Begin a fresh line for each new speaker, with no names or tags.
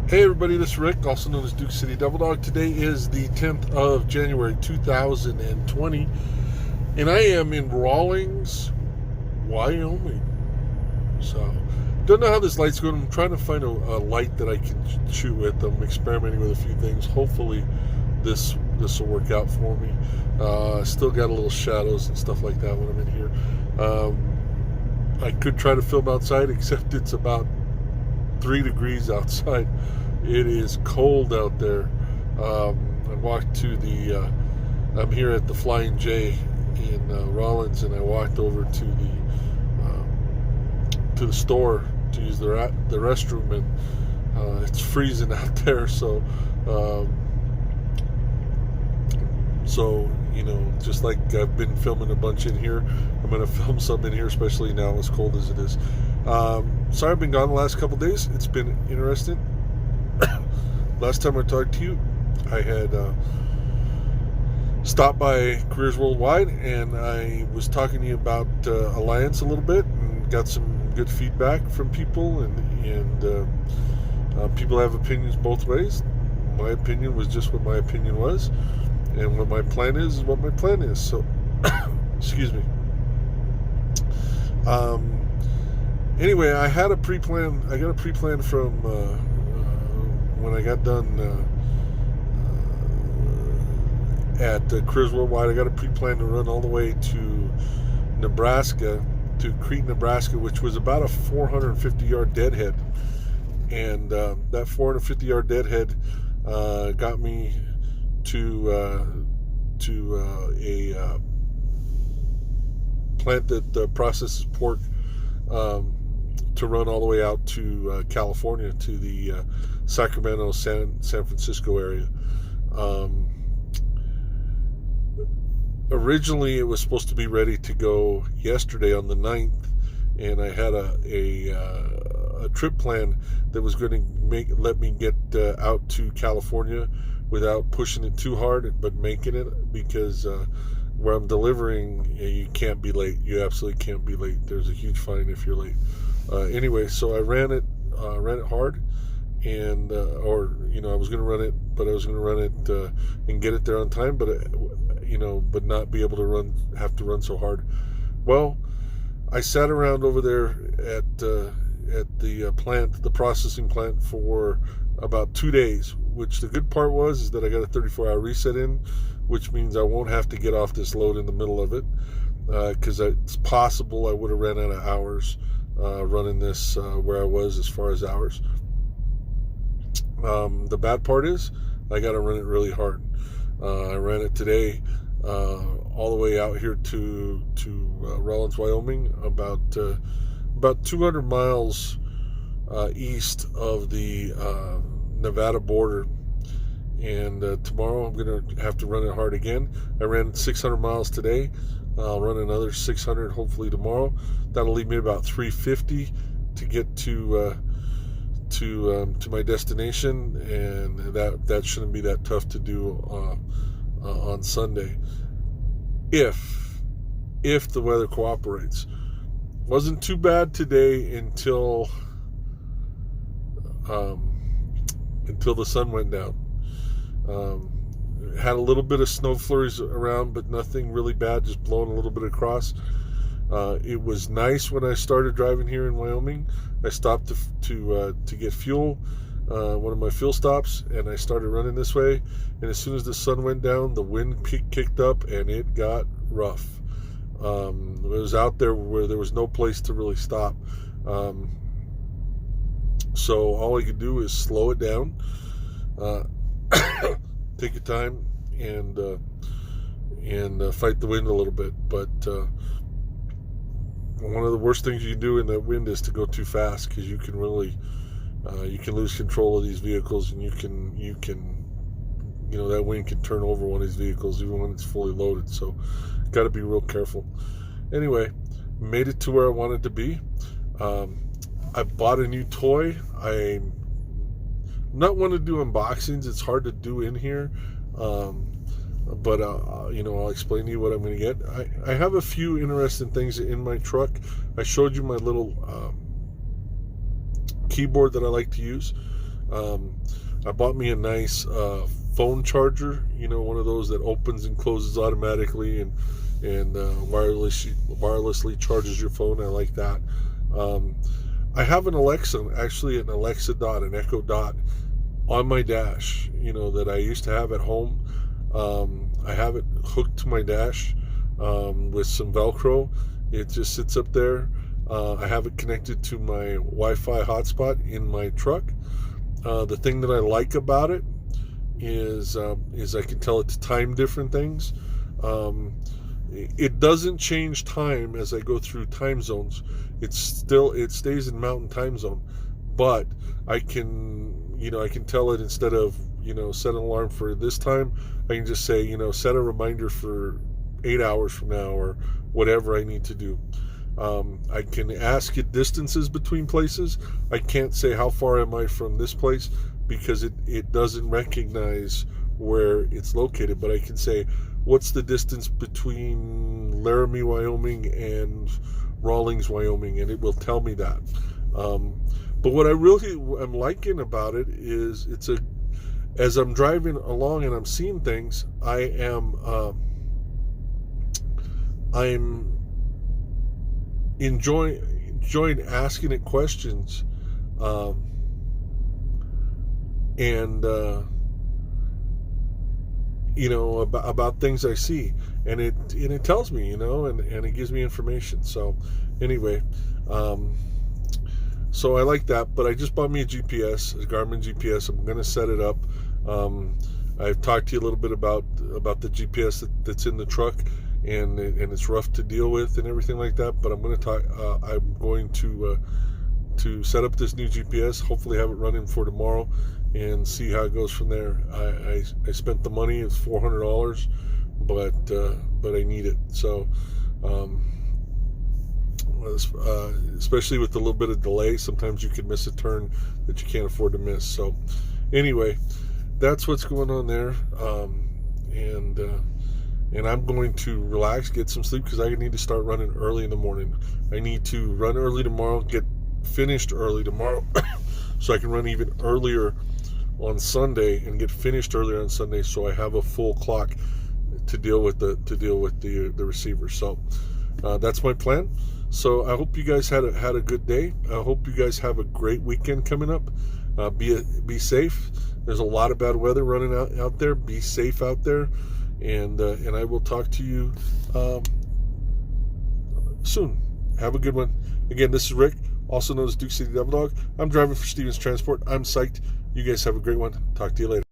Hey everybody, this is Rick, also known as Duke City Devil Dog. Today is the 10th of January 2020, and I am in Rawlings, Wyoming. So, don't know how this light's going. I'm trying to find a light that I can shoot with. I'm experimenting with a few things. Hopefully, this will work out for me. Still got a little shadows and stuff like that when I'm in here. I could try to film outside, except it's about 3 degrees outside. It is cold out there. I walked to the I'm here at the Flying J in Rollins, and I walked over to the store to use the restroom, and it's freezing out there. So just like I've been filming a bunch in here, I'm going to film some in here, especially now as cold as it is. Sorry I've been gone the last couple days. It's been interesting. Last time I talked to you, I had stopped by Careers Worldwide, and I was talking to you about Alliance a little bit, and got some good feedback from people, and people have opinions both ways. My opinion was just what my opinion was, and what my plan is what my plan is. So, excuse me. Anyway, I got a pre-plan from when I got done at Careers Worldwide. I got a pre-plan to run all the way to Nebraska, to Crete, Nebraska, which was about a 450-yard deadhead. And that 450-yard deadhead got me to a plant that processes pork, to run all the way out to California, to the Sacramento, San Francisco area. Originally, it was supposed to be ready to go yesterday on the 9th, and I had a trip plan that was going to let me get out to California without pushing it too hard, but making it, because where I'm delivering, you can't be late. You absolutely can't be late. There's a huge fine if you're late. Anyway, so I ran it hard, and I was going to run it, but I was going to run it and get it there on time, but but not be able to have to run so hard. Well, I sat around over there at the plant, the processing plant, for about 2 days. Which the good part is that I got a 34-hour reset in, which means I won't have to get off this load in the middle of it, because it's possible I would have ran out of hours running this where I was as far as hours. The bad part is I got to run it really hard. I ran it today all the way out here to Rawlins, Wyoming, about 200 miles east of the Nevada border, and tomorrow I'm going to have to run it hard again. I ran 600 miles today. I'll run another 600 hopefully tomorrow. That'll leave me about 350 to get to my destination, and that shouldn't be that tough to do on Sunday, if the weather cooperates. Wasn't too bad today until the sun went down. Had a little bit of snow flurries around, but nothing really bad, just blowing a little bit across. It was nice when I started driving here in Wyoming. I stopped to get fuel, one of my fuel stops, and I started running this way. And as soon as the sun went down, the wind kicked up, and it got rough. It was out there where there was no place to really stop. So all I could do is slow it down, take your time, and fight the wind a little bit. But one of the worst things you can do in that wind is to go too fast, because you can really you can lose control of these vehicles, and you can that wind can turn over one of these vehicles even when it's fully loaded. So got to be real careful. Anyway, made it to where I wanted to be. I bought a new toy. I'm not one to do unboxings. It's hard to do in here. But I'll explain to you what I'm going to get. I have a few interesting things in my truck. I showed you my little keyboard that I like to use. I bought me a nice phone charger, one of those that opens and closes automatically and wirelessly charges your phone. I like that. I have an Alexa, actually an Alexa Dot, an Echo Dot on my dash, that I used to have at home. I have it hooked to my dash with some Velcro. It just sits up there. I have it connected to my Wi-Fi hotspot in my truck. The thing that I like about it is I can tell it to time different things. It doesn't change time as I go through time zones. It stays in Mountain Time Zone, but I can tell it, instead of set an alarm for this time, I can just say set a reminder for 8 hours from now, or whatever I need to do. I can ask it distances between places. I can't say how far am I from this place, because it doesn't recognize where it's located, but I can say what's the distance between Laramie, Wyoming and Rawlings, Wyoming, and it will tell me that. But what I really am liking about it is as I'm driving along and I'm seeing things, I'm enjoying asking it questions, and about things I see, and it tells me, and it gives me information. So anyway, so I like that. But I just bought me a GPS, a Garmin GPS. I'm going to set it up. I've talked to you a little bit about the GPS that's in the truck, and it's rough to deal with and everything like that. But I'm going to set up this new GPS. Hopefully, have it running for tomorrow, and see how it goes from there. I spent the money. It's $400, but I need it. So, especially with a little bit of delay, sometimes you can miss a turn that you can't afford to miss. So, anyway, that's what's going on there. And I'm going to relax, get some sleep, because I need to start running early in the morning. I need to run early tomorrow, get finished early tomorrow, so I can run even earlier on Sunday and get finished earlier on Sunday, so I have a full clock to deal with the receiver. So that's my plan. So I hope you guys had a good day. I hope you guys have a great weekend coming up. Be safe. There's a lot of bad weather running out there. Be safe out there, and I will talk to you soon. Have a good one. Again, this is Rick, also known as Duke City Devil Dog. I'm driving for Stevens Transport. I'm psyched. You guys have a great one. Talk to you later.